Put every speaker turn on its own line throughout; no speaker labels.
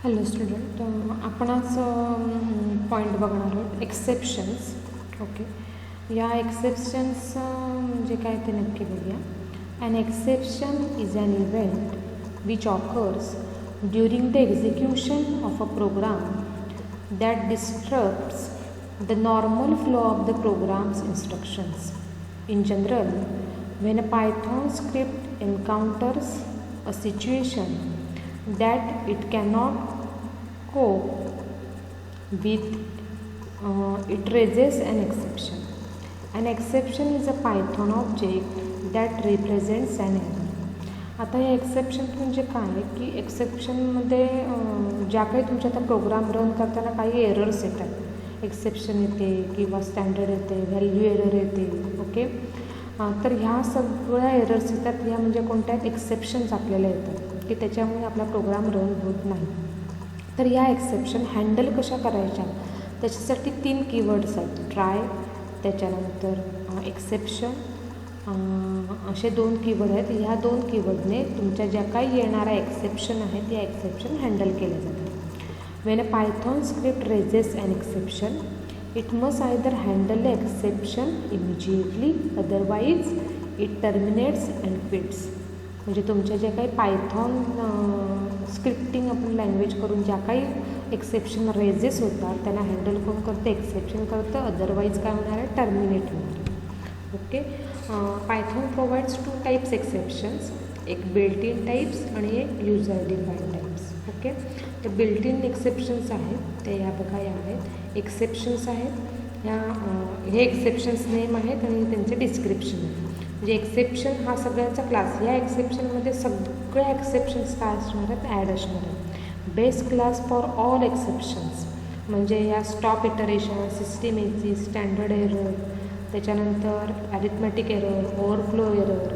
Hello student, आपण आज point बघणार आहोत एक्सेप्शन्स. ओके, या एक्सेप्शन्स म्हणजे काय ते नक्की बघूया. An exception is an event which occurs during the execution of a program that disturbs the normal flow of the program's instructions. In general, when a Python script encounters a situation that it cannot cope with, it raises an exception. An exception is a Python object that represents an error. आता या exception म्हणजे काय की एक्सेप्शनमध्ये ज्या काही तुमच्या आता program run करताना काही एरर्स येतात, एक्सेप्शन येते किंवा स्टँडर्ड येते, व्हॅल्यू एरर येते. ओके, तर ह्या सगळ्या एरर्स येतात, या म्हणजे कोणत्या एक्सेप्शन्स आपल्याला येतात की त्याच्यामुळे आपला प्रोग्राम रन होत नाही. तर या एक्सेप्शन हँडल कशा करायच्या त्याच्यासाठी 3 कीवर्ड्स आहेत. ट्राय, त्याच्यानंतर एक्सेप्शन, असे 2 कीवर्ड आहेत. ह्या 2 कीवर्डने तुमच्या ज्या काही येणाऱ्या एक्सेप्शन आहेत या एक्सेप्शन हँडल केल्या जातात. When a Python script raises an exception, it must either handle the exception immediately, otherwise it terminates and quits. म्हणजे तुमच्या ज्या काही पायथॉन स्क्रिप्टिंग आपण लँग्वेज करून ज्या काही एक्सेप्शन रेजेस होतात त्यांना हँडल कोण करतं, एक्सेप्शन करतं, अदरवाईज काय होणार आहे, टर्मिनेट होणार. Okay, Python provides 2 types exceptions, एक बिल्ट इन टाईप्स आणि एक युजर डिफाईन टाईप्स. ओके, ते बिल्ट इन एक्सेप्शन्स आहेत ते या बघा या आहेत. एक्सेप्शन्स आहेत ह्या हे एक्सेप्शन्स नेम आहेत आणि त्यांचे डिस्क्रिप्शन आहे. म्हणजे एक्सेप्शन हा सगळ्यांचा क्लास. या एक्सेप्शनमध्ये सगळ्या एक्सेप्शन्स काय असणार आहेत, ॲड असणार आहेत. Base class for all exceptions म्हणजे या stop iteration, system exit, standard error, त्याच्यानंतर ॲरिथमॅटिक एरर, ओव्हरफ्लो एरर,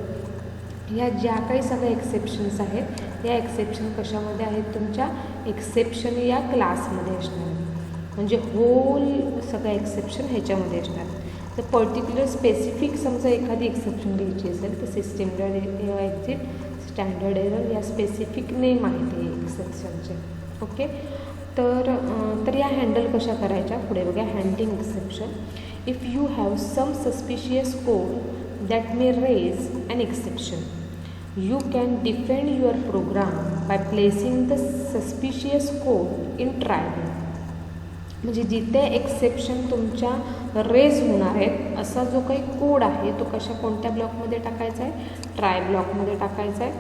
या ज्या काही सगळ्या एक्सेप्शन्स आहेत या एक्सेप्शन कशामध्ये आहेत, तुमच्या एक्सेप्शन या क्लासमध्ये असणार आहेत. म्हणजे होल सगळ्या एक्सेप्शन ह्याच्यामध्ये असणार. तर पर्टिक्युलर स्पेसिफिक समजा एखादी एक्सेप्शन घ्यायची असेल तर सिस्टीम एक्झिट, स्टँडर्ड एरर या स्पेसिफिक नेम आहेत हे एक्सेप्शनचे. ओके, तर या हँडल कशा करायच्या पुढे बघा. Handling exception. If you have some suspicious code that may raise an exception, you can defend your program by placing the suspicious code in try block. म्हणजे जिथे एक्सेप्शन तुमच्या रेज होणार आहेत असा जो काही कोड आहे तो कोणत्या ब्लॉकमध्ये टाकायचा आहे, ट्राय ब्लॉकमध्ये टाकायचा आहे.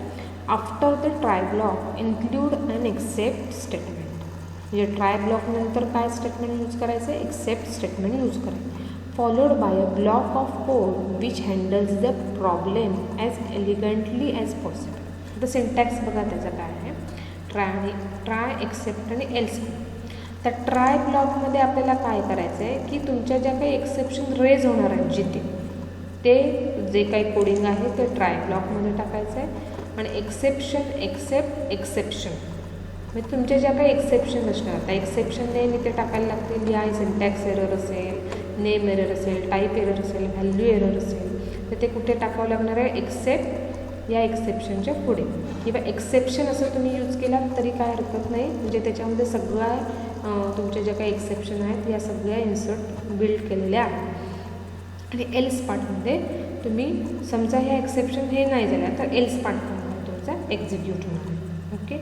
After the try block include an except statement. म्हणजे ट्राय ब्लॉकनंतर काय स्टेटमेंट यूज करायचं आहे, एक्सेप्ट स्टेटमेंट यूज करायचं. followed by a block of code which handles the problem as elegantly as possible. The syntax बघा त्याचा काय आहे, ट्राय, एक्सेप्ट आणि एल्स. तर ट्राय ब्लॉकमध्ये आपल्याला काय करायचं आहे की तुमच्या ज्या काही एक्सेप्शन रेज होणार आहेत जिथे ते जे काही कोडिंग आहे ते ट्राय ब्लॉकमध्ये टाकायचं आहे. आणि एक्सेप्शन, एक्सेप्शन म्हणजे तुमच्या ज्या काही एक्सेप्शन असणार आता एक्सेप्शन नेम इथे टाकायला लागतील. या सिंटॅक्स एरर असेल, नेम एरर असेल, टाईप एरर असेल, व्हॅल्यू एरर असेल तर ते कुठे टाकावं लागणार आहे, एक्सेप्ट या एक्सेप्शनच्या पुढे. किंवा एक्सेप्शन असं तुम्ही यूज केलात तरी काय हरकत नाही. म्हणजे त्याच्यामध्ये सगळ्या तुमच्या ज्या काही एक्सेप्शन आहेत या सगळ्या इन्सर्ट बिल्ड केलेल्या आहेत. आणि एल्स पार्टमध्ये तुम्ही समजा ह्या एक्सेप्शन हे नाही झाल्या तर एल्स पार्टमध्ये तुमचा एक्झिक्यूट होणार आहे. Okay,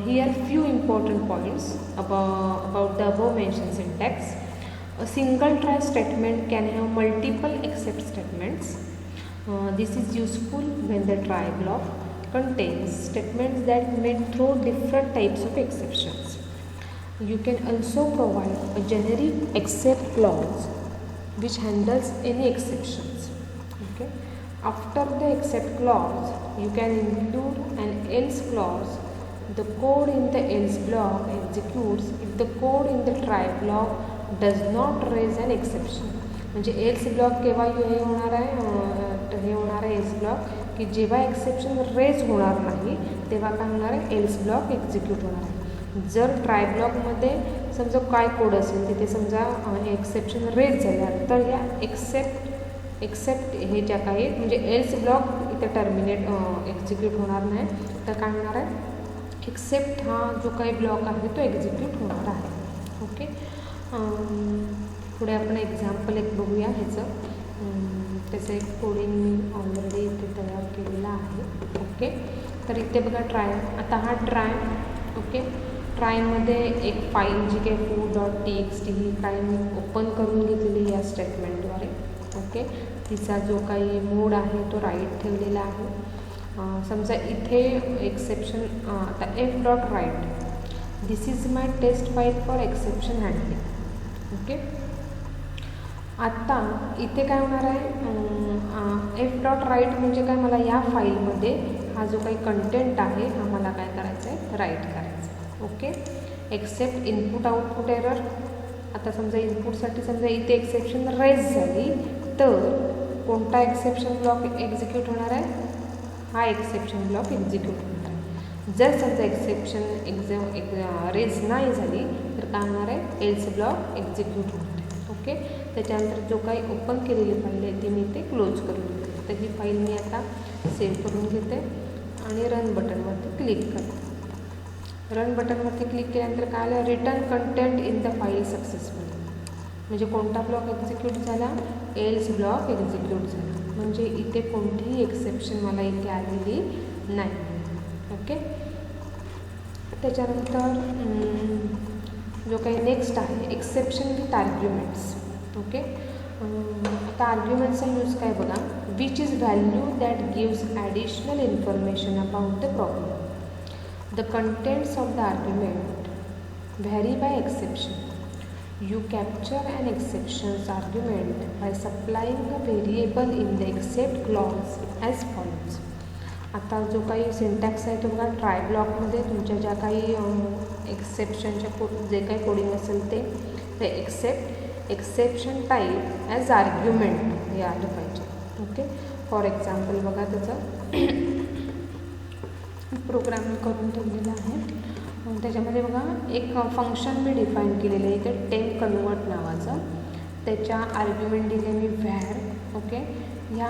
here few important points about the above mentioned syntax. A single try statement can have multiple except statements. This is useful when the try block contains statements that may throw different types of exceptions. You can also provide a generic except clause which handles any exceptions. Okay. After the except clause, you can include an else clause. The code in the else block executes if the code in the try block does not raise an exception. म्हणजे else block केव्हा हे होणार आहे else block की जेव्हा exception raise होणार नाही तेव्हा काय होणार आहे, एल्स ब्लॉक एक्झिक्यूट होणार आहे. जर ट्राय ब्लॉकमध्ये समजा काय कोड असेल तिथे समजा एक्सेप्शन रेज झाल्या तर या एक्सेप्ट हे ज्या काही म्हणजे एल्स ब्लॉक इथे टर्मिनेट एक्झिक्यूट होणार नाही तर काय होणार आहे, एक्सेप्ट हा जो काही ब्लॉक आहे तो एक्झिक्यूट होणार आहे. ओके, पुढे आपण एक्झाम्पल एक बघूया ह्याचं. त्याचं एक कोडिंग मी ऑलरेडी इथे तयार केलेला आहे. ओके, तर इथे बघा ट्राय. आता हा ट्राय, ओके, ट्रायमध्ये एक फाईल जी काही food.txt ही काही मी ओपन करून घेतलेली या स्टेटमेंटद्वारे. ओके, तिचा जो काही मोड आहे तो राईट ठेवलेला आहे. समजा इथे एक्सेप्शन, आता f.write this is my test file for exception handling. Okay, आता इथे काय होणार आहे, f.write म्हणजे काय, मला या फाईलमध्ये हा जो काही कंटेंट आहे हा मला काय करायचं आहे, राईट करायचं आहे. Okay, except input output error. आता समजा इनपुटसाठी समजा इथे एक्सेप्शन रेज झाली तर कोणता एक्सेप्शन ब्लॉक एक्झिक्यूट होणार आहे, हा एक्सेप्शन ब्लॉक एक्झिक्यूट होणार आहे. जर समजा एक्सेप्शन रेज नाही झाली तर काय होणार आहे, एल्स ब्लॉक एक्झिक्यूट होणार आहे. ओके, त्याच्यानंतर जो काही ओपन केलेली फाईल आहे ती मी इथे क्लोज करून घेते. तर ही फाईल मी आता सेव्ह करून घेते आणि रन बटनवरती क्लिक करते. रन बटनवरती क्लिक केल्यानंतर काय आलं, written content in the file successful. म्हणजे कोणता ब्लॉक एक्झिक्यूट झाला, एल्स ब्लॉक एक्झिक्यूट झाला. म्हणजे इथे कोणतीही एक्सेप्शन मला इथे आलेली नाही. ओके, त्याच्यानंतर जो काही नेक्स्ट आहे एक्सेप्शन विथ आर्ग्युमेंट्स. ओके, आता आर्ग्युमेंट्सचा यूज काय बघा, which is value that gives additional information about the problem. The contents of the argument vary by exception. You capture an exceptions argument by supplying a variable in the except clause as follows. आता जो काही syntax आहे तो बघा, try ब्लॉकमध्ये तुमच्या ज्या काही एक्सेप्शनच्या जे काही कोडिंग असेल ते एक्सेप्शन टाईप ॲज आर्ग्युमेंट हे आलं पाहिजे. ओके, फॉर एक्झाम्पल बघा त्याचं प्रोग्राम करून ठेवलेला आहे. त्याच्यामध्ये बघा एक फंक्शन मी डिफाईन केलेलं आहे इथे, टेम्प कन्वर्ट नावाचं. त्याच्या आर्ग्युमेंट दिले मी व्हॅर. ओके, ह्या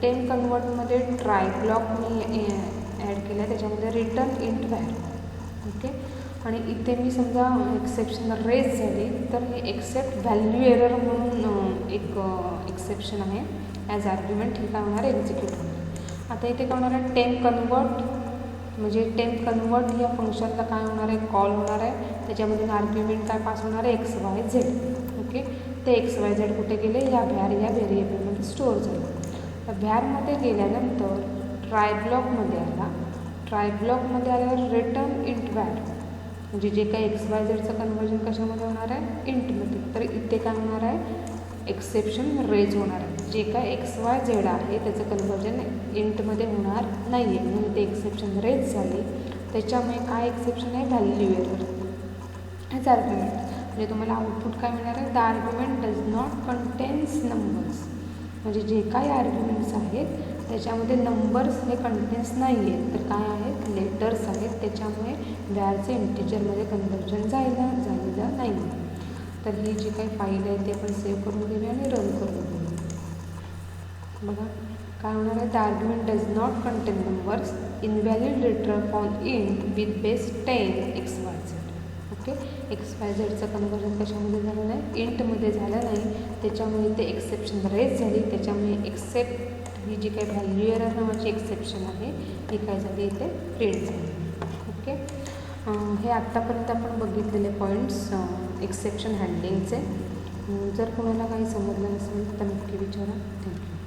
टेम्प कन्वर्टमध्ये ट्राय ब्लॉक मी ॲड केला आहे, त्याच्यामध्ये रिटर्न इंट व्हॅर. ओके, आणि इथे मी समजा एक्सेप्शन रेज झाली तर हे एक्सेप्ट व्हॅल्यू एरर म्हणून एक एक्सेप्शन आहे ॲज आर्ग्युमेंट, हे काय होणार आहे, एक्झिक्यूट होणार. आता इथे काय होणार आहे, टेम्प कन्वर्ट म्हणजे टेम्प कन्वर्ट या फंक्शनला काय होणार आहे, कॉल होणार आहे. त्याच्यामधून आर्ग्युमेंट काय पास होणार आहे, XYZ. ओके, ते XYZ कुठे गेले, या व्हॅर या व्हेरिएबलमध्ये स्टोअर झालं. तर व्हॅरमध्ये गेल्यानंतर ट्राय ब्लॉकमध्ये आला. ट्राय ब्लॉकमध्ये आल्यावर रिटर्न इंट व्हॅर म्हणजे जे काही XYZचं कन्वर्जन कशामध्ये होणार आहे, इंटमध्ये. तर इथे काय होणार आहे, एक्सेप्शन रेज होणार आहे. जे काय XYZ आहे त्याचं कन्वर्जन इंटमध्ये होणार नाही आहे, म्हणून ते एक्सेप्शन रेज झाली. त्याच्यामुळे काय एक्सेप्शन आहे, व्हॅल्यू एरर ॲज आर्ग्युमेंट. म्हणजे तुम्हाला आउटपुट काय मिळणार आहे, the argument does not contains numbers. म्हणजे जे काही आर्ग्युमेंट्स आहेत त्याच्यामध्ये नंबर्स हे कंटेन्स नाही आहेत, तर काय आहेत, लेटर्स आहेत. त्याच्यामुळे व्हॅरचे इंटिजरमध्ये कन्वर्जन झालेलं नाही. तर ही जी काही फाईल आहे ती आपण सेव्ह करून घेऊया आणि रन करून घेऊया. बघा काय होणार आहे, the argument does not contain numbers, invalid return for int with base 10 XYZ. Okay, XYZचं कन्वर्जन कशामध्ये झालं नाही, इंटमध्ये झालं नाही. त्याच्यामुळे ते एक्सेप्शन रेज झाली. त्याच्यामुळे एक्सेप्ट ही जी काही व्हॅल्यू एरर नावाची एक्सेप्शन आहे ही काय झाली, इथे प्रिंट झाली. ओके, हे आत्तापर्यंत आपण बघितलेले पॉईंट्स एक्सेप्शन हँडलिंगचे. जर कोणाला काही समजलं नसेल तर नक्की विचारा. थँक्यू.